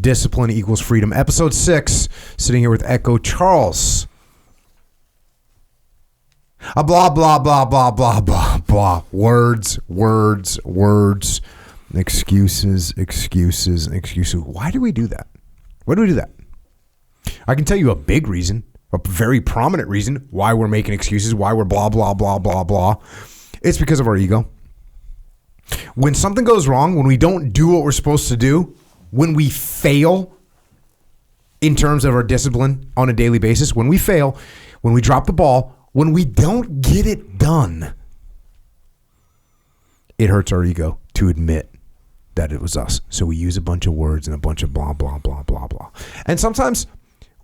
Discipline Equals Freedom. Episode 6, sitting here with Echo Charles. Blah, blah, blah, blah, blah, blah, blah. Words. Excuses. Why do we do that? Why do we do that? I can tell you a big reason, a very prominent reason why we're making excuses, why we're blah, blah, blah, blah, blah. It's because of our ego. When something goes wrong, when we don't do what we're supposed to do, when we fail in terms of our discipline on a daily basis, when we fail, when we drop the ball, when we don't get it done, it hurts our ego to admit that it was us. So we use a bunch of words and a bunch of blah, blah, blah, blah, blah. And sometimes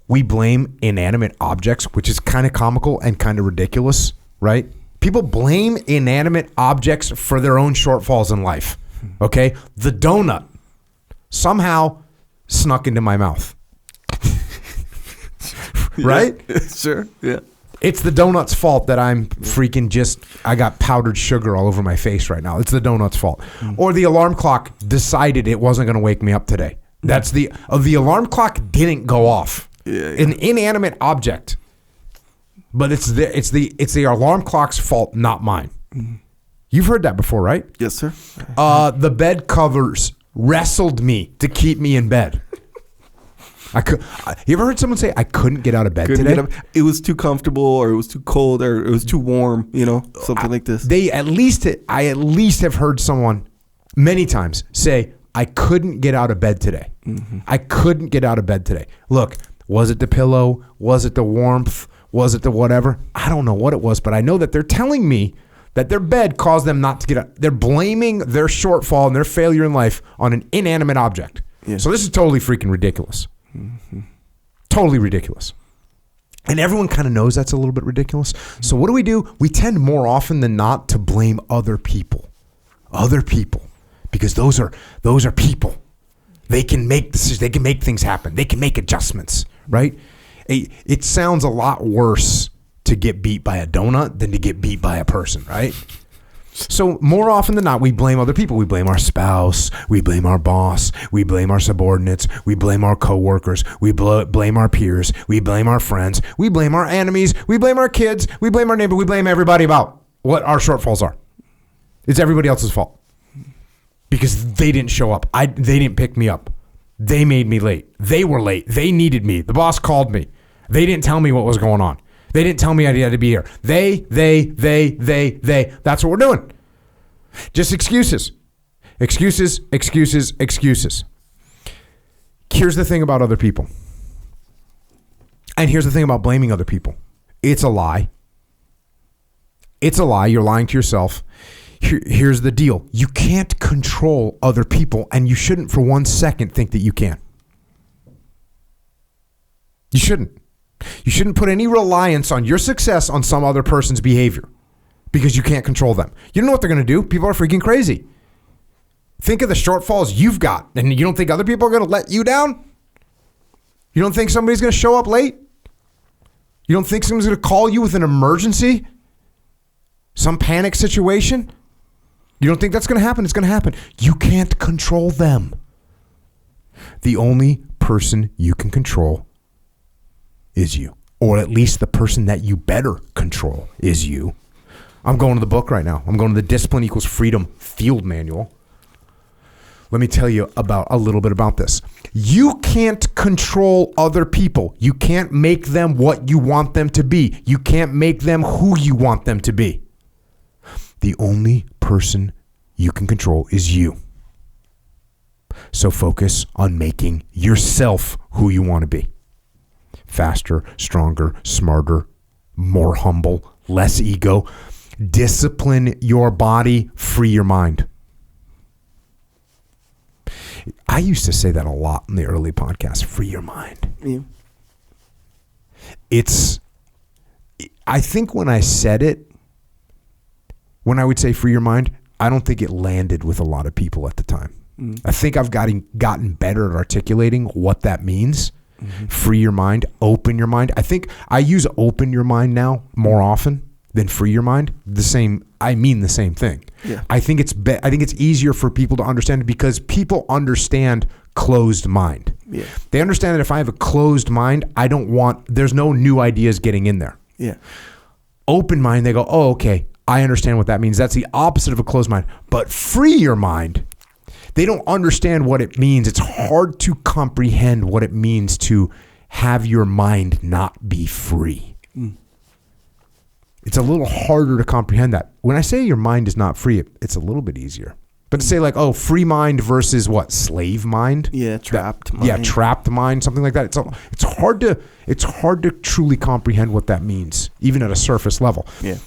we blame inanimate objects, which is kind of comical and kind of ridiculous, right? People blame inanimate objects for their own shortfalls in life, okay? The donut somehow snuck into my mouth, right? Yeah, sure, yeah. It's the donut's fault that I'm freaking I got powdered sugar all over my face right now. It's the donut's fault. Or the alarm clock decided it wasn't going to wake me up today. That's the alarm clock didn't go off. Yeah. An inanimate object. But it's the alarm clock's fault, not mine. You've heard that before, right? Yes, sir. The bed covers wrestled me to keep me in bed. You ever heard someone say, I couldn't get out of bed today? It was too comfortable, or it was too cold, or it was too warm, something like this. I at least have heard someone many times say, I couldn't get out of bed today. Mm-hmm. I couldn't get out of bed today. Look, was it the pillow? Was it the warmth? Was it the whatever? I don't know what it was, but I know that they're telling me that their bed caused them not to get up. They're blaming their shortfall and their failure in life on an inanimate object. Yeah. So this is totally freaking ridiculous. Mm-hmm. Totally ridiculous. And everyone kind of knows that's a little bit ridiculous. So what do? We tend more often than not to blame other people. Other people. Because those are people. They can make decisions. They can make things happen. They can make adjustments, right? It sounds a lot worse to get beat by a donut than to get beat by a person, right? So more often than not, we blame other people. We blame our spouse. We blame our boss. We blame our subordinates. We blame our coworkers. We blame our peers. We blame our friends. We blame our enemies. We blame our kids. We blame our neighbor. We blame everybody about what our shortfalls are. It's everybody else's fault because they didn't show up. They didn't pick me up. They made me late. They were late. They needed me. The boss called me. They didn't tell me what was going on. They didn't tell me I had to be here. They. That's what we're doing. Just excuses. Excuses. Here's the thing about other people. And here's the thing about blaming other people. It's a lie. It's a lie. You're lying to yourself. Here's the deal. You can't control other people, and you shouldn't for 1 second think that you can. You shouldn't. You shouldn't put any reliance on your success on some other person's behavior because you can't control them. You don't know what they're going to do. People are freaking crazy. Think of the shortfalls you've got, and you don't think other people are going to let you down? You don't think somebody's going to show up late? You don't think someone's going to call you with an emergency? Some panic situation? You don't think that's going to happen? It's going to happen. You can't control them. The only person you can control is you, or at least the person that you better control is you. I'm going to the book right now. I'm going to the Discipline Equals Freedom field manual. Let me tell you a little bit about this. You can't control other people. You can't make them what you want them to be. You can't make them who you want them to be. The only person you can control is you. So focus on making yourself who you want to be. Faster, stronger, smarter, more humble, less ego. Discipline your body, free your mind. I used to say that a lot in the early podcast, free your mind. Yeah. I think when I said it, when I would say free your mind, I don't think it landed with a lot of people at the time. I think I've gotten better at articulating what that means. Mm-hmm. Free your mind, open your mind. I think I use open your mind now more often than free your mind. I mean the same thing. Yeah. I think it's easier for people to understand because people understand closed mind. Yeah. They understand that if I have a closed mind, there's no new ideas getting in there. Yeah. Open mind, they go, oh, okay, I understand what that means. That's the opposite of a closed mind. But free your mind, they don't understand what it means. It's hard to comprehend what it means to have your mind not be free. It's a little harder to comprehend that. When I say your mind is not free, it's a little bit easier. But to say like, oh, free mind versus what? Slave mind? Yeah, trapped mind. Yeah, trapped mind, something like that. It's hard to truly comprehend what that means, even at a surface level. Yeah.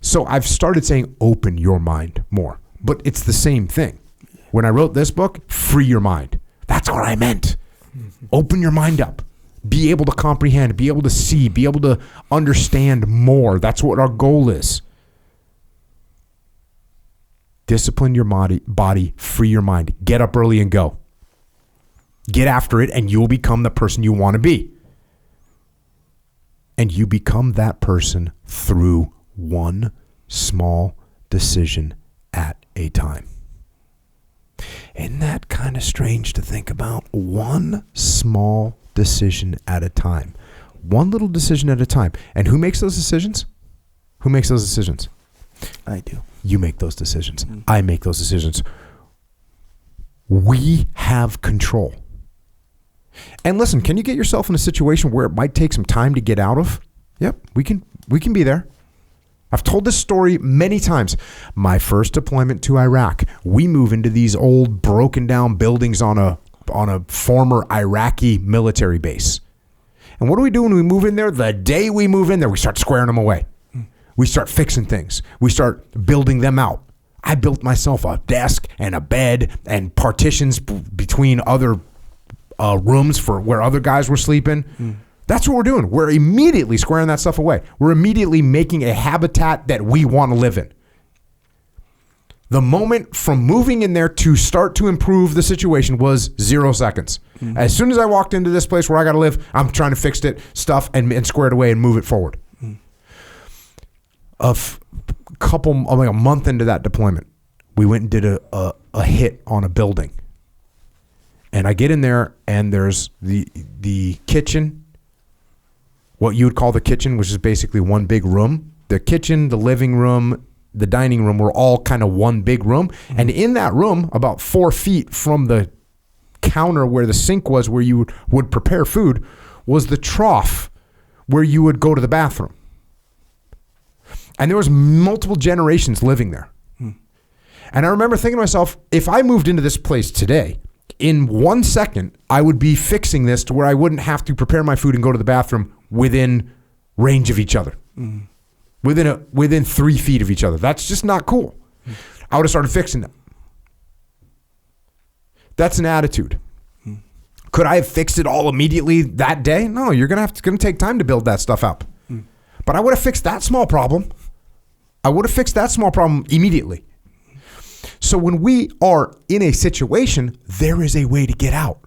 So I've started saying open your mind more. But it's the same thing. When I wrote this book, free your mind. That's what I meant. Open your mind up. Be able to comprehend, be able to see, be able to understand more. That's what our goal is. Discipline your body, free your mind. Get up early and go. Get after it, and you'll become the person you want to be. And you become that person through one small decision at a time. Isn't that kind of strange to think about? One small decision at a time. One little decision at a time. And who makes those decisions? Who makes those decisions? I do. You make those decisions. I make those decisions. We have control. And listen, can you get yourself in a situation where it might take some time to get out of? Yep, we can be there. I've told this story many times. My first deployment to Iraq, we move into these old broken down buildings on a former Iraqi military base. And what do we do when we move in there? The day we move in there, we start squaring them away. We start fixing things. We start building them out. I built myself a desk and a bed and partitions between other rooms for where other guys were sleeping. That's what we're doing. We're immediately squaring that stuff away. We're immediately making a habitat that we want to live in. The moment from moving in there to start to improve the situation was 0 seconds. As soon as I walked into this place where I got to live, I'm trying to fix it, stuff, and square it away and move it forward. A month into that deployment, we went and did a hit on a building. And I get in there, and there's the kitchen, what you would call the kitchen, which is basically one big room. The kitchen, the living room, the dining room were all kind of one big room. And in that room, about 4 feet from the counter where the sink was, where you would prepare food, was the trough where you would go to the bathroom. And there was multiple generations living there. And I remember thinking to myself, if I moved into this place today, in 1 second, I would be fixing this to where I wouldn't have to prepare my food and go to the bathroom within range of each other. Within 3 feet of each other. That's just not cool. I would have started fixing them. That's an attitude. Could I have fixed it all immediately that day? No, it's gonna take time to build that stuff up. But I would have fixed that small problem. I would have fixed that small problem immediately. So when we are in a situation, there is a way to get out.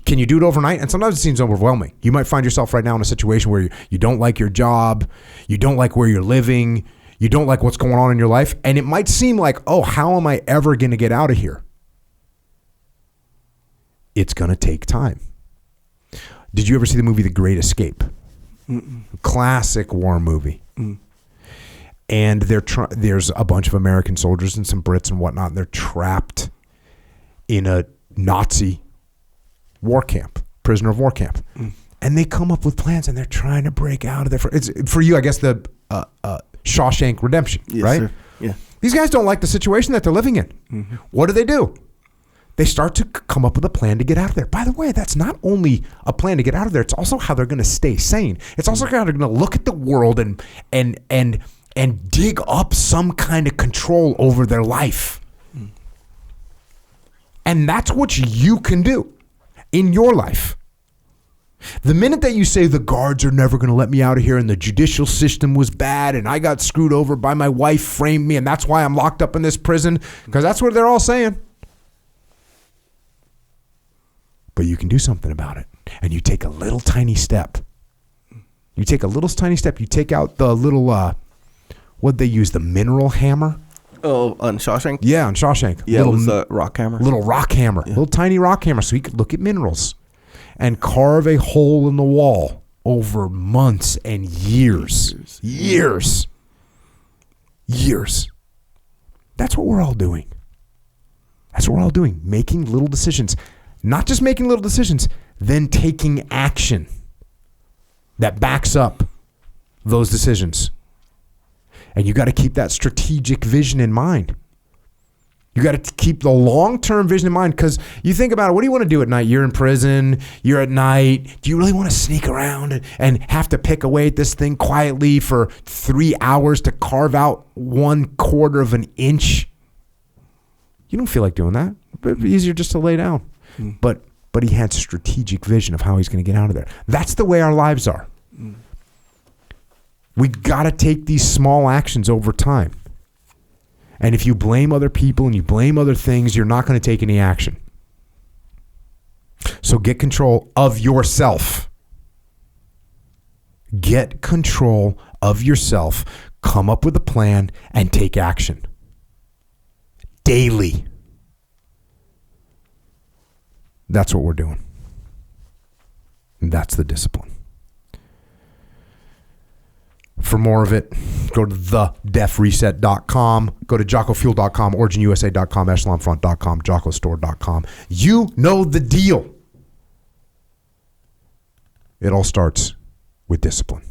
Can you do it overnight? And sometimes it seems overwhelming. You might find yourself right now in a situation where you don't like your job, you don't like where you're living, you don't like what's going on in your life, and it might seem like, oh, how am I ever going to get out of here? It's going to take time. Did you ever see the movie The Great Escape? Classic war movie. And there's a bunch of American soldiers and some Brits and whatnot, and they're trapped in a Nazi war camp, prisoner of war camp. And they come up with plans, and they're trying to break out of there. It's for you, I guess, the Shawshank Redemption, Yes, right? Sir. Yeah. These guys don't like the situation that they're living in. What do? They start to come up with a plan to get out of there. By the way, that's not only a plan to get out of there, it's also how they're going to stay sane. It's also how they're going to look at the world and dig up some kind of control over their life. And that's what you can do in your life. The minute that you say the guards are never going to let me out of here and the judicial system was bad and I got screwed over by my wife framed me and that's why I'm locked up in this prison, because that's what they're all saying. But you can do something about it. And you take a little tiny step. You take a little tiny step. You take out the little, what'd they use? The mineral hammer? Oh, on Shawshank? Yeah, on Shawshank. Yeah, it was a rock hammer. Little rock hammer. Little tiny rock hammer so he could look at minerals and carve a hole in the wall over months and years. Years. That's what we're all doing. That's what we're all doing. Making little decisions. Not just making little decisions, then taking action that backs up those decisions. And you got to keep that strategic vision in mind. You got to keep the long-term vision in mind, because you think about it, what do you want to do at night? You're in prison, you're at night. Do you really want to sneak around and have to pick away at this thing quietly for 3 hours to carve out 1/4 of an inch? You don't feel like doing that. It'd be easier just to lay down. But he had strategic vision of how he's going to get out of there. That's the way our lives are. We got to take these small actions over time. And if you blame other people and you blame other things, you're not going to take any action. So get control of yourself. Get control of yourself. Come up with a plan and take action. Daily. That's what we're doing. And that's the discipline. For more of it, go to thedefreset.com, go to jockofuel.com, originusa.com, echelonfront.com, jockostore.com. You know the deal. It all starts with discipline.